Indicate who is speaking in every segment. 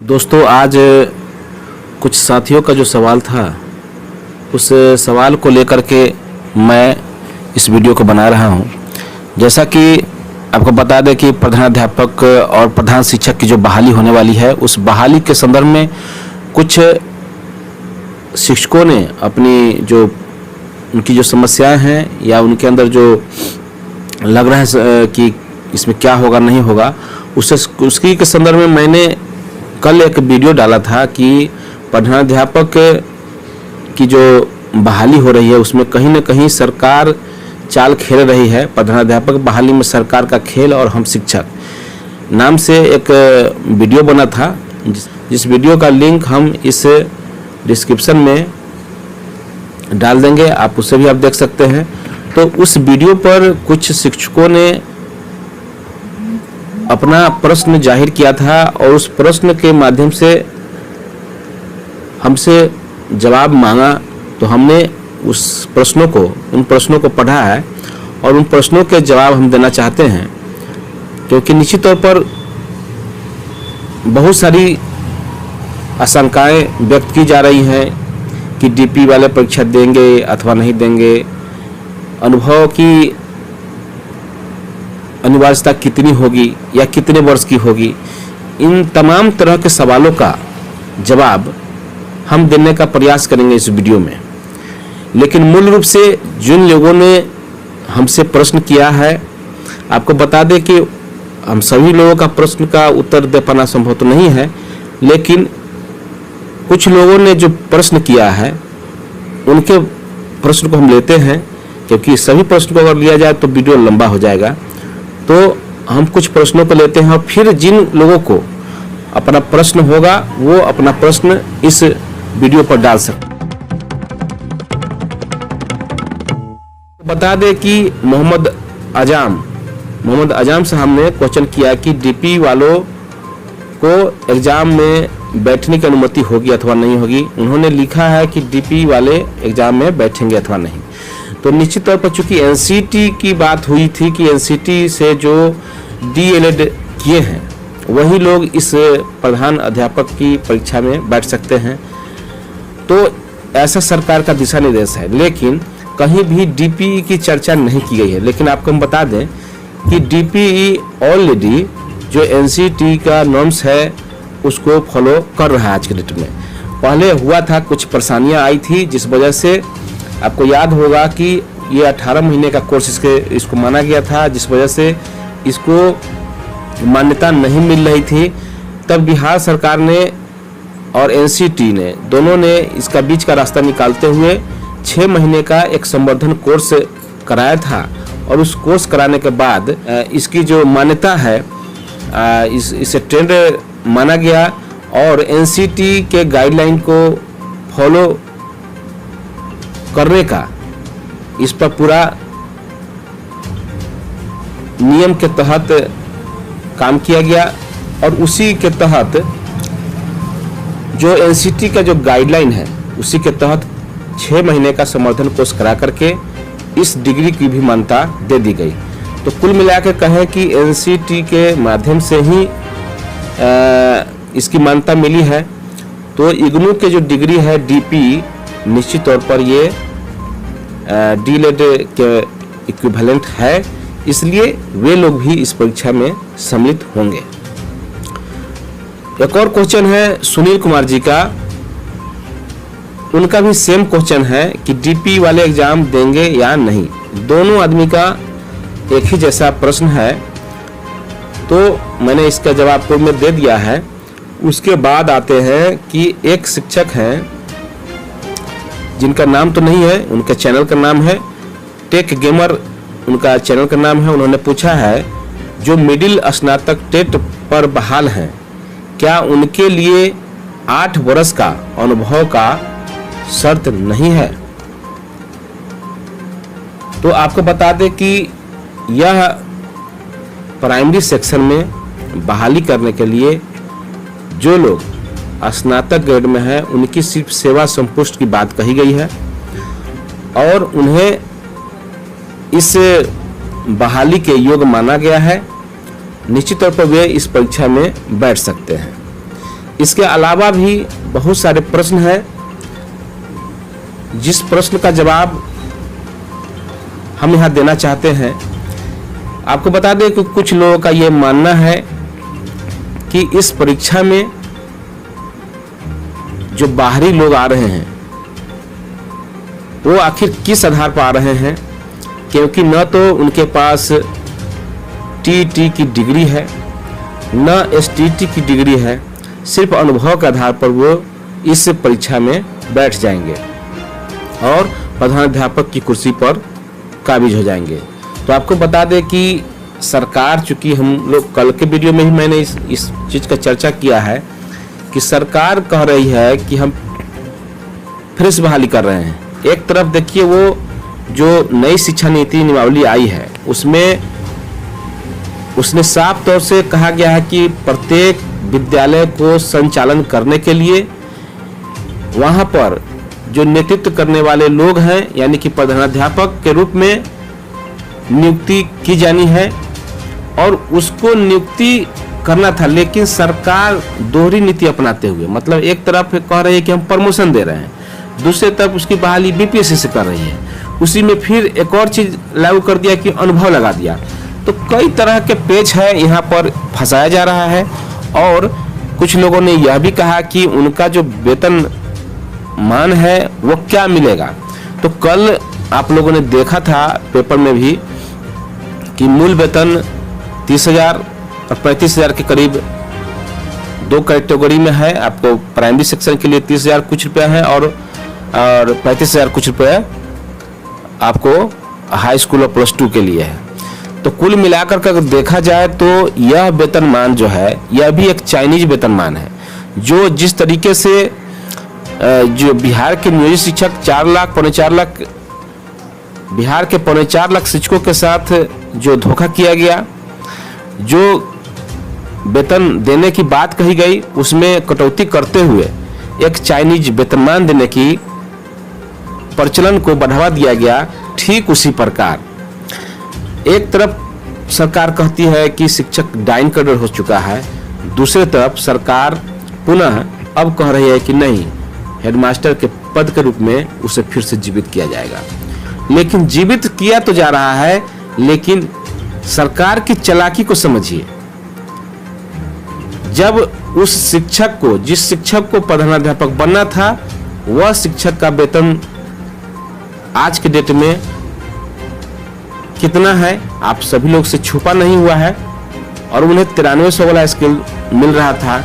Speaker 1: दोस्तों, आज कुछ साथियों का जो सवाल था उस सवाल को लेकर के मैं इस वीडियो को बना रहा हूं। जैसा कि आपको बता दें कि प्रधानाध्यापक और प्रधान शिक्षक की जो बहाली होने वाली है, उस बहाली के संदर्भ में कुछ शिक्षकों ने अपनी जो उनकी जो समस्याएं हैं या उनके अंदर जो लग रहा है कि इसमें क्या होगा नहीं होगा, उसकी के संदर्भ में मैंने कल एक वीडियो डाला था कि प्रधानाध्यापक की जो बहाली हो रही है उसमें कहीं ना कहीं सरकार चाल खेल रही है। प्रधानाध्यापक बहाली में सरकार का खेल और हम शिक्षक नाम से एक वीडियो बना था, जिस वीडियो का लिंक हम इस डिस्क्रिप्शन में डाल देंगे, आप उसे भी आप देख सकते हैं। तो उस वीडियो पर कुछ शिक्षकों ने अपना प्रश्न जाहिर किया था और उस प्रश्न के माध्यम से हमसे जवाब मांगा। तो हमने उन प्रश्नों को पढ़ा है और उन प्रश्नों के जवाब हम देना चाहते हैं, क्योंकि निश्चित तौर पर बहुत सारी आशंकाएं व्यक्त की जा रही हैं कि डीपी वाले परीक्षा देंगे अथवा नहीं देंगे, अनुभव की अनिवार्यता कितनी होगी या कितने वर्ष की होगी। इन तमाम तरह के सवालों का जवाब हम देने का प्रयास करेंगे इस वीडियो में। लेकिन मूल रूप से जिन लोगों ने हमसे प्रश्न किया है, आपको बता दें कि हम सभी लोगों का प्रश्न का उत्तर दे पाना संभव तो नहीं है, लेकिन कुछ लोगों ने जो प्रश्न किया है उनके प्रश्न को हम लेते हैं, क्योंकि सभी प्रश्न को अगर लिया जाए तो वीडियो लंबा हो जाएगा। तो हम कुछ प्रश्नों को लेते हैं और फिर जिन लोगों को अपना प्रश्न होगा वो अपना प्रश्न इस वीडियो पर डाल सकते। बता दें कि मोहम्मद आजाम से हमने क्वेश्चन किया कि डीपी वालों को एग्जाम में बैठने की अनुमति होगी अथवा नहीं होगी। उन्होंने लिखा है कि डीपी वाले एग्जाम में बैठेंगे अथवा नहीं। तो निश्चित तौर पर चूंकि एनसीटी की बात हुई थी कि एनसीटी से जो डीएलएड किए हैं वही लोग इस प्रधान अध्यापक की परीक्षा में बैठ सकते हैं, तो ऐसा सरकार का दिशा निर्देश है। लेकिन कहीं भी डीपीई की चर्चा नहीं की गई है। लेकिन आपको हम बता दें कि डीपीई ऑलरेडी जो एनसीटी का नॉर्म्स है उसको फॉलो कर रहा है आज के डेट में। पहले हुआ था, कुछ परेशानियां आई थी, जिस वजह से आपको याद होगा कि ये 18 महीने का कोर्स इसको माना गया था, जिस वजह से इसको मान्यता नहीं मिल रही थी। तब बिहार सरकार ने और एनसीटी ने दोनों ने इसका बीच का रास्ता निकालते हुए 6 महीने का एक संवर्धन कोर्स कराया था, और उस कोर्स कराने के बाद इसकी जो मान्यता है इसे ट्रेंड माना गया और एनसीटी के गाइडलाइन को फॉलो करने का इस पर पूरा नियम के तहत काम किया गया। और उसी के तहत जो एनसीटी का जो गाइडलाइन है उसी के तहत 6 महीने का समर्थन कोर्स करा करके इस डिग्री की भी मान्यता दे दी गई। तो कुल मिलाकर कहें कि एनसीटी के माध्यम से ही इसकी मान्यता मिली है। तो इग्नू के जो डिग्री है डीपी, निश्चित तौर पर ये डीएलएड के इक्विवेलेंट है, इसलिए वे लोग भी इस परीक्षा में सम्मिलित होंगे। एक और क्वेश्चन है सुनील कुमार जी का, उनका भी सेम क्वेश्चन है कि डीपी वाले एग्जाम देंगे या नहीं। दोनों आदमी का एक ही जैसा प्रश्न है, तो मैंने इसका जवाब पूर्व में दे दिया है। उसके बाद आते हैं कि एक शिक्षक हैं जिनका नाम तो नहीं है, उनके चैनल का नाम है टेक गेमर, उनका चैनल का नाम है। उन्होंने पूछा है जो मिडिल स्नातक टेट पर बहाल हैं, क्या उनके लिए 8 वर्ष का अनुभव का शर्त नहीं है। तो आपको बता दें कि यह प्राइमरी सेक्शन में बहाली करने के लिए जो लोग स्नातक ग्रेड में है उनकी सिर्फ सेवा संपुष्ट की बात कही गई है और उन्हें इस बहाली के योग्य माना गया है। निश्चित तौर पर वे इस परीक्षा में बैठ सकते हैं। इसके अलावा भी बहुत सारे प्रश्न हैं, जिस प्रश्न का जवाब हम यहाँ देना चाहते हैं। आपको बता दें कि कुछ लोगों का ये मानना है कि इस परीक्षा में जो बाहरी लोग आ रहे हैं वो आखिर किस आधार पर आ रहे हैं, क्योंकि न तो उनके पास टीईटी की डिग्री है, न एसटीईटी की डिग्री है, सिर्फ अनुभव के आधार पर वो इस परीक्षा में बैठ जाएंगे और प्रधानाध्यापक की कुर्सी पर काबिज हो जाएंगे। तो आपको बता दें कि सरकार, चूंकि हम लोग कल के वीडियो में ही मैंने इस चीज़ का चर्चा किया है कि सरकार कह रही है कि हम फिर से बहाली कर रहे हैं। एक तरफ देखिए, वो जो नई शिक्षा नीति नियमावली आई है उसने साफ तौर से कहा गया है कि प्रत्येक विद्यालय को संचालन करने के लिए वहाँ पर जो नेतृत्व करने वाले लोग हैं, यानी कि प्रधानाध्यापक के रूप में नियुक्ति की जानी है और उसको नियुक्ति करना था। लेकिन सरकार दोहरी नीति अपनाते हुए, मतलब एक तरफ कह रही है कि हम प्रमोशन दे रहे हैं, दूसरी तरफ उसकी बहाली बीपीएससी से कर रही है। उसी में फिर एक और चीज लागू कर दिया कि अनुभव लगा दिया। तो कई तरह के पेच है, यहाँ पर फंसाया जा रहा है। और कुछ लोगों ने यह भी कहा कि उनका जो वेतन मान है वो क्या मिलेगा। तो कल आप लोगों ने देखा था पेपर में भी कि मूल वेतन 30,000 और 35,000 के करीब दो कैटेगरी में है। आपको प्राइमरी सेक्शन के लिए 30,000 कुछ रुपया है और 35,000 कुछ रुपया आपको हाई स्कूल और +2 के लिए है। तो कुल मिलाकर अगर देखा जाए तो यह वेतनमान जो है यह भी एक चाइनीज वेतनमान है, जो जिस तरीके से जो बिहार के नियोजित शिक्षक 4 लाख, 4.25 लाख, बिहार के 4.25 लाख शिक्षकों के साथ जो धोखा किया गया, जो वेतन देने की बात कही गई उसमें कटौती करते हुए एक चाइनीज वेतनमान देने की प्रचलन को बढ़ावा दिया गया। ठीक उसी प्रकार एक तरफ सरकार कहती है कि शिक्षक डाइन कैडर हो चुका है, दूसरी तरफ सरकार पुनः अब कह रही है कि नहीं, हेडमास्टर के पद के रूप में उसे फिर से जीवित किया जाएगा। लेकिन जीवित किया तो जा रहा है, लेकिन सरकार की चालाकी को समझिए। जब उस शिक्षक को, जिस शिक्षक को प्रधानाध्यापक बनना था, वह शिक्षक का वेतन आज के डेट में कितना है आप सभी लोग से छुपा नहीं हुआ है और उन्हें 9300 वाला स्केल मिल रहा था।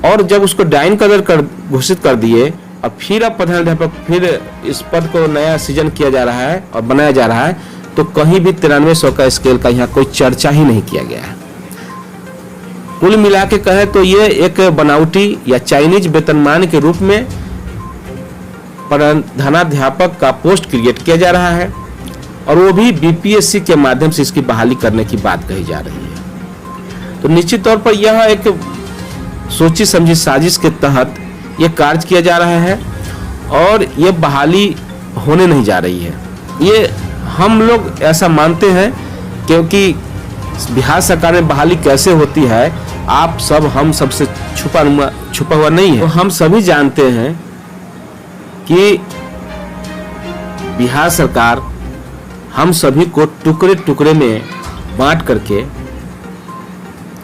Speaker 1: और जब उसको डाइन कैडर घोषित कर दिए और फिर अब प्रधानाध्यापक फिर इस पद को नया सृजन किया जा रहा है और बनाया जा रहा है, तो कहीं भी 9300 का स्केल का यहाँ कोई चर्चा ही नहीं किया गया है। कुल मिला के कहे तो ये एक बनावटी या चाइनीज वेतनमान के रूप में प्रधानाध्यापक का पोस्ट क्रिएट किया जा रहा है और वो भी बीपीएससी के माध्यम से इसकी बहाली करने की बात कही जा रही है। तो निश्चित तौर पर यह एक सोची समझी साजिश के तहत यह कार्य किया जा रहा है और ये बहाली होने नहीं जा रही है। ये हम लोग ऐसा मानते हैं क्योंकि बिहार सरकार में बहाली कैसे होती है आप सब हम सबसे छुपा हुआ नहीं है। तो हम सभी जानते हैं कि बिहार सरकार हम सभी को टुकड़े टुकड़े में बांट करके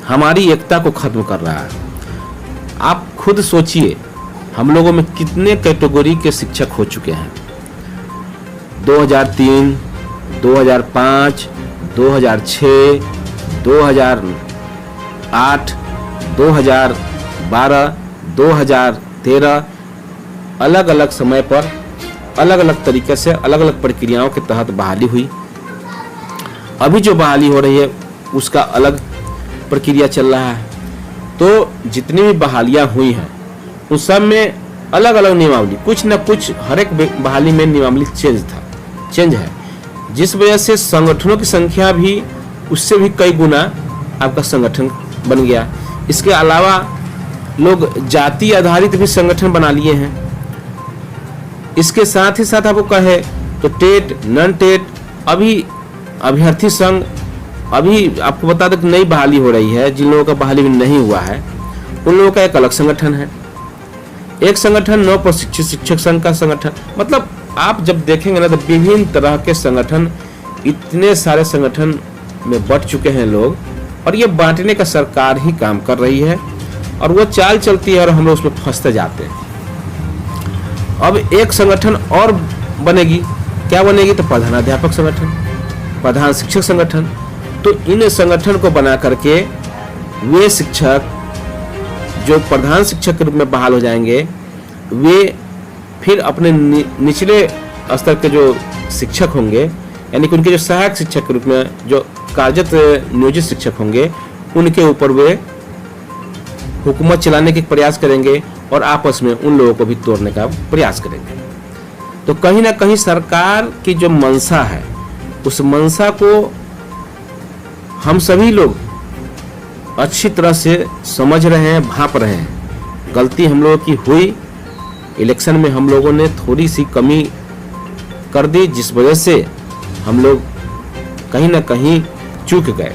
Speaker 1: हमारी एकता को खत्म कर रहा है। आप खुद सोचिए, हम लोगों में कितने कैटेगरी के शिक्षक हो चुके हैं। 2003, 2005, 2006, 2008, 2012, 2013 अलग अलग समय पर अलग अलग तरीके से अलग अलग प्रक्रियाओं के तहत बहाली हुई। अभी जो बहाली हो रही है उसका अलग प्रक्रिया चल रहा है। तो जितनी भी बहालियां हुई हैं उस सब में अलग अलग नियमावली, कुछ न कुछ हर एक बहाली में नियमावली चेंज है, जिस वजह से संगठनों की संख्या भी उससे भी कई गुना आपका संगठन बन गया। इसके अलावा लोग जाति आधारित भी संगठन बना लिए हैं। इसके साथ ही साथ आपको कहे तो टेट, नॉन टेट, अभी अभ्यर्थी संघ, अभी आपको बता दें कि नई बहाली हो रही है। जिन लोगों का बहाली भी नहीं हुआ है उन लोगों का एक अलग संगठन है। एक संगठन नव प्रशिक्षित शिक्षक संघ का संगठन, मतलब आप जब देखेंगे ना तो विभिन्न तरह के संगठन, इतने सारे संगठन में बट चुके हैं लोग, और ये बांटने का सरकार ही काम कर रही है और वो चाल चलती है और हम लोग उसमें फंसते जाते हैं। अब एक संगठन और बनेगी, क्या बनेगी? तो प्रधानाध्यापक संगठन, प्रधान शिक्षक संगठन। तो इन संगठन को बना करके वे शिक्षक जो प्रधान शिक्षक के रूप में बहाल हो जाएंगे, वे फिर अपने निचले स्तर के जो शिक्षक होंगे, यानी कि उनके जो सहायक शिक्षक के रूप में जो कार्यरत नियोजित शिक्षक होंगे, उनके ऊपर वे हुकूमत चलाने के प्रयास करेंगे और आपस में उन लोगों को भी तोड़ने का प्रयास करेंगे। तो कहीं ना कहीं सरकार की जो मंशा है, उस मंशा को हम सभी लोग अच्छी तरह से समझ रहे हैं, भांप रहे हैं। गलती हम लोगों की हुई, इलेक्शन में हम लोगों ने थोड़ी सी कमी कर दी, जिस वजह से हम लोग कहीं ना कहीं चूक गए।